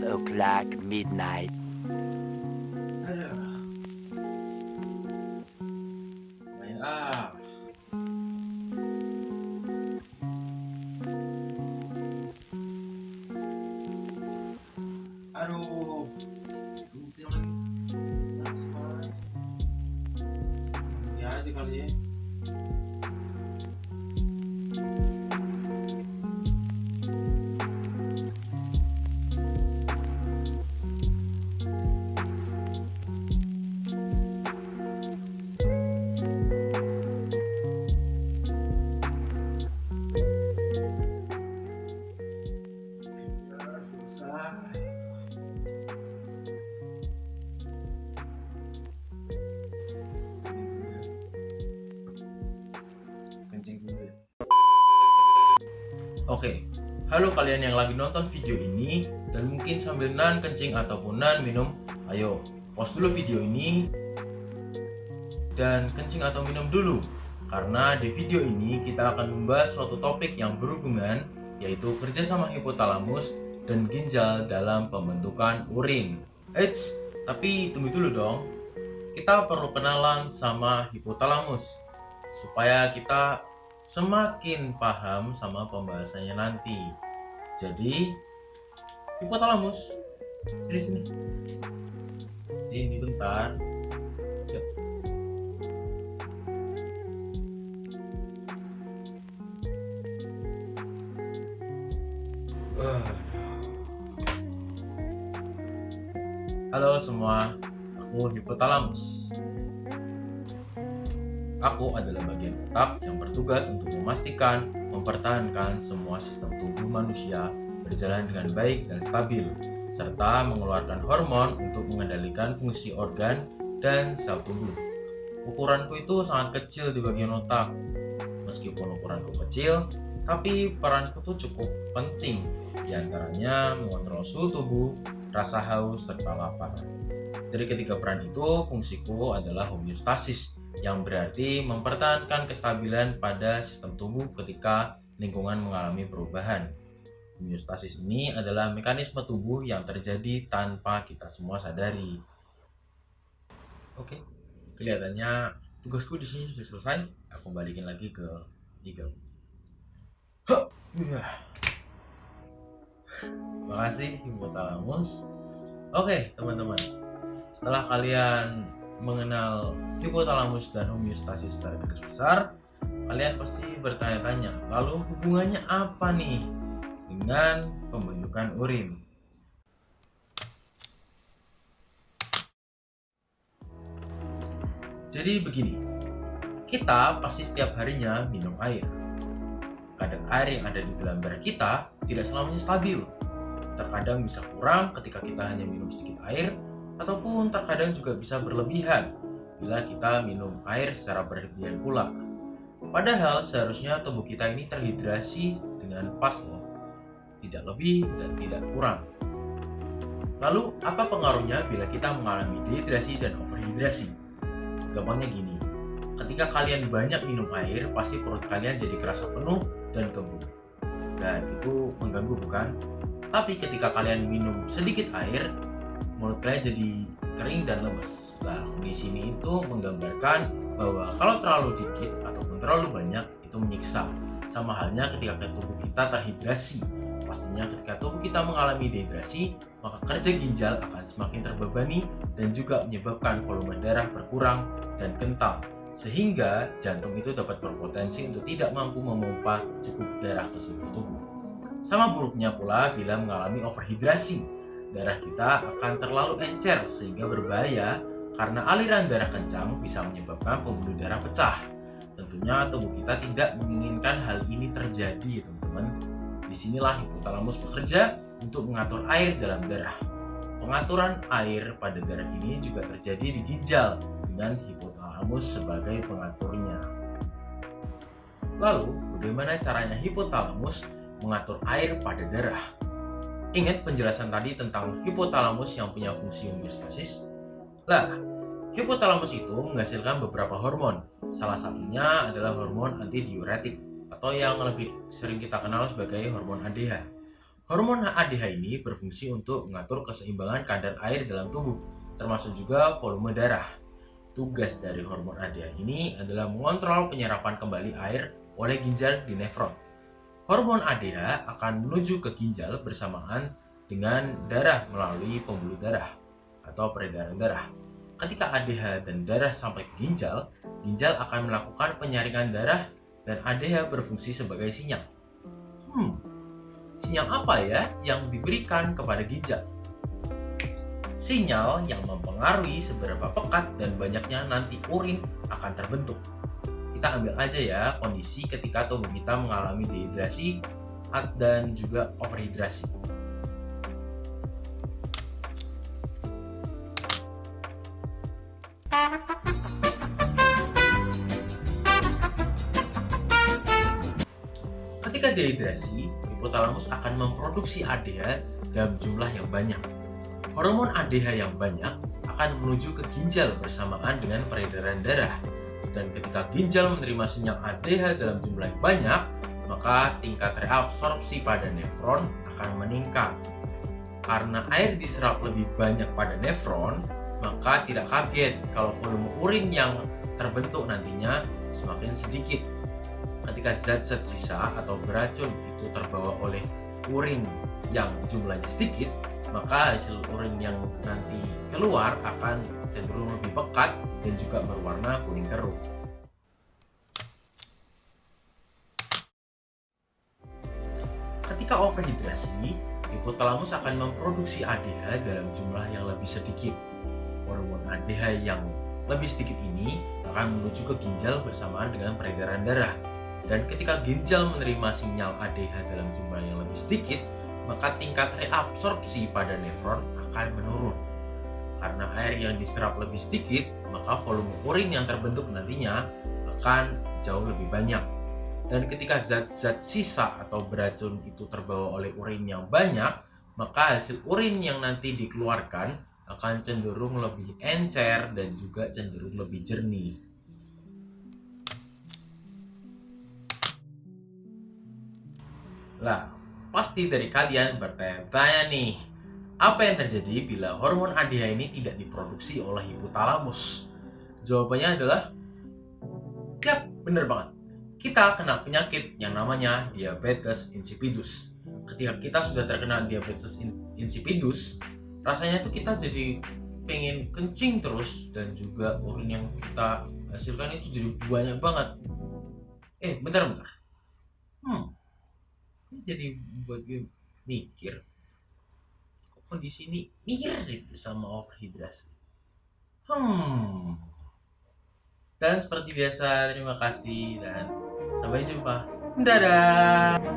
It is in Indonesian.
o'clock midnight. Aduh. Main ah. Aduh. Kencing lagi. Nah, sekarang. Ya aja kali ya. Selesai. Kencing dulu ya. Oke, halo kalian yang lagi nonton video ini dan mungkin sambil nahan kencing ataupun nahan minum, ayo pause dulu video ini dan kencing atau minum dulu. Karena di video ini kita akan membahas suatu topik yang berhubungan, yaitu kerjasama hipotalamus dan ginjal dalam pembentukan urin. Eits, tapi tunggu dulu dong. Kita perlu kenalan sama hipotalamus supaya kita semakin paham sama pembahasannya nanti. Jadi, hipotalamus, sini. Sini bentar. Yuk. Halo semua, aku hipotalamus. Aku adalah bagian otak yang bertugas untuk memastikan, mempertahankan semua sistem tubuh manusia berjalan dengan baik dan stabil, serta mengeluarkan hormon untuk mengendalikan fungsi organ dan sel tubuh. Ukuranku itu sangat kecil di bagian otak. Meskipun ukuranku kecil, tapi peranku tuh cukup penting, diantaranya mengontrol suhu tubuh, rasa haus, serta lapar. Dari ketiga peran itu, fungsiku adalah homeostasis, yang berarti mempertahankan kestabilan pada sistem tubuh ketika lingkungan mengalami perubahan. Homeostasis ini adalah mekanisme tubuh yang terjadi tanpa kita semua sadari. Oke, kelihatannya tugasku di sini sudah selesai. Aku balikin lagi ke Eagle. Makasih hipotalamus. Oke teman-teman, setelah kalian mengenal hipotalamus dan homeostasis secara garis besar, kalian pasti bertanya-tanya, lalu hubungannya apa nih dengan pembentukan urin? Jadi begini, kita pasti setiap harinya minum air. Kadar air yang ada di dalam darah kita tidak selamanya stabil. Terkadang bisa kurang ketika kita hanya minum sedikit air, ataupun terkadang juga bisa berlebihan bila kita minum air secara berlebihan pula. Padahal seharusnya tubuh kita ini terhidrasi dengan pas loh, tidak lebih dan tidak kurang. Lalu apa pengaruhnya bila kita mengalami dehidrasi dan overhidrasi? Gampangnya gini, ketika kalian banyak minum air, pasti perut kalian jadi kerasa penuh dan kembung. Dan itu mengganggu bukan? Tapi ketika kalian minum sedikit air, mulut kalian jadi kering dan lemes. Nah, kondisi ini itu menggambarkan bahwa kalau terlalu dikit ataupun terlalu banyak itu menyiksa. Sama halnya ketika tubuh kita terhidrasi. Pastinya ketika tubuh kita mengalami dehidrasi, maka kerja ginjal akan semakin terbebani dan juga menyebabkan volume darah berkurang dan kental. Sehingga jantung itu dapat berpotensi untuk tidak mampu memompa cukup darah ke seluruh tubuh. Sama buruknya pula bila mengalami overhidrasi. Darah kita akan terlalu encer sehingga berbahaya karena aliran darah kencang bisa menyebabkan pembuluh darah pecah. Tentunya tubuh kita tidak menginginkan hal ini terjadi, teman-teman. Disinilah hipotalamus bekerja untuk mengatur air dalam darah. Pengaturan air pada darah ini juga terjadi di ginjal dengan hipotalamus sebagai pengaturnya. Lalu, bagaimana caranya hipotalamus mengatur air pada darah? Ingat penjelasan tadi tentang hipotalamus yang punya fungsi homeostasis? Lah, hipotalamus itu menghasilkan beberapa hormon. Salah satunya adalah hormon antidiuretik atau yang lebih sering kita kenal sebagai hormon ADH. Hormon ADH ini berfungsi untuk mengatur keseimbangan kadar air dalam tubuh, termasuk juga volume darah. Tugas dari hormon ADH ini adalah mengontrol penyerapan kembali air oleh ginjal di nefron. Hormon ADH akan menuju ke ginjal bersamaan dengan darah melalui pembuluh darah atau peredaran darah. Ketika ADH dan darah sampai ke ginjal, ginjal akan melakukan penyaringan darah dan ADH berfungsi sebagai sinyal. Sinyal apa ya yang diberikan kepada ginjal? Sinyal yang mempengaruhi seberapa pekat dan banyaknya nanti urin akan terbentuk. Kita ambil aja ya kondisi ketika tubuh kita mengalami dehidrasi dan juga overhidrasi. Ketika dehidrasi, hipotalamus akan memproduksi ADH dalam jumlah yang banyak. Hormon ADH yang banyak akan menuju ke ginjal bersamaan dengan peredaran darah. Dan ketika ginjal menerima sinyal ADH dalam jumlah yang banyak, maka tingkat reabsorpsi pada nefron akan meningkat. Karena air diserap lebih banyak pada nefron, maka tidak kaget kalau volume urin yang terbentuk nantinya semakin sedikit. Ketika zat-zat sisa atau beracun itu terbawa oleh urin yang jumlahnya sedikit, maka hasil urin yang nanti keluar akan cenderung lebih pekat dan juga berwarna kuning keruh. Ketika overhidrasi, hipotalamus akan memproduksi ADH dalam jumlah yang lebih sedikit. Hormon ADH yang lebih sedikit ini akan menuju ke ginjal bersamaan dengan peredaran darah. Dan ketika ginjal menerima sinyal ADH dalam jumlah yang lebih sedikit, maka tingkat reabsorpsi pada nefron akan menurun. Karena air yang diserap lebih sedikit, maka volume urin yang terbentuk nantinya akan jauh lebih banyak. Dan ketika zat-zat sisa atau beracun itu terbawa oleh urin yang banyak, maka hasil urin yang nanti dikeluarkan akan cenderung lebih encer dan juga cenderung lebih jernih. Lah, pasti dari kalian bertanya-tanya nih, apa yang terjadi bila hormon ADH ini tidak diproduksi oleh hipotalamus? Jawabannya adalah, yap, bener banget. Kita kena penyakit yang namanya diabetes insipidus. Ketika kita sudah terkena diabetes insipidus, rasanya tuh kita jadi pengen kencing terus dan juga urin yang kita hasilkan itu jadi banyak banget. Bentar. Ini jadi buat gue mikir, kok kondisi ini mirip sama overhidrasi. Dan seperti biasa, terima kasih dan sampai jumpa. Dadah.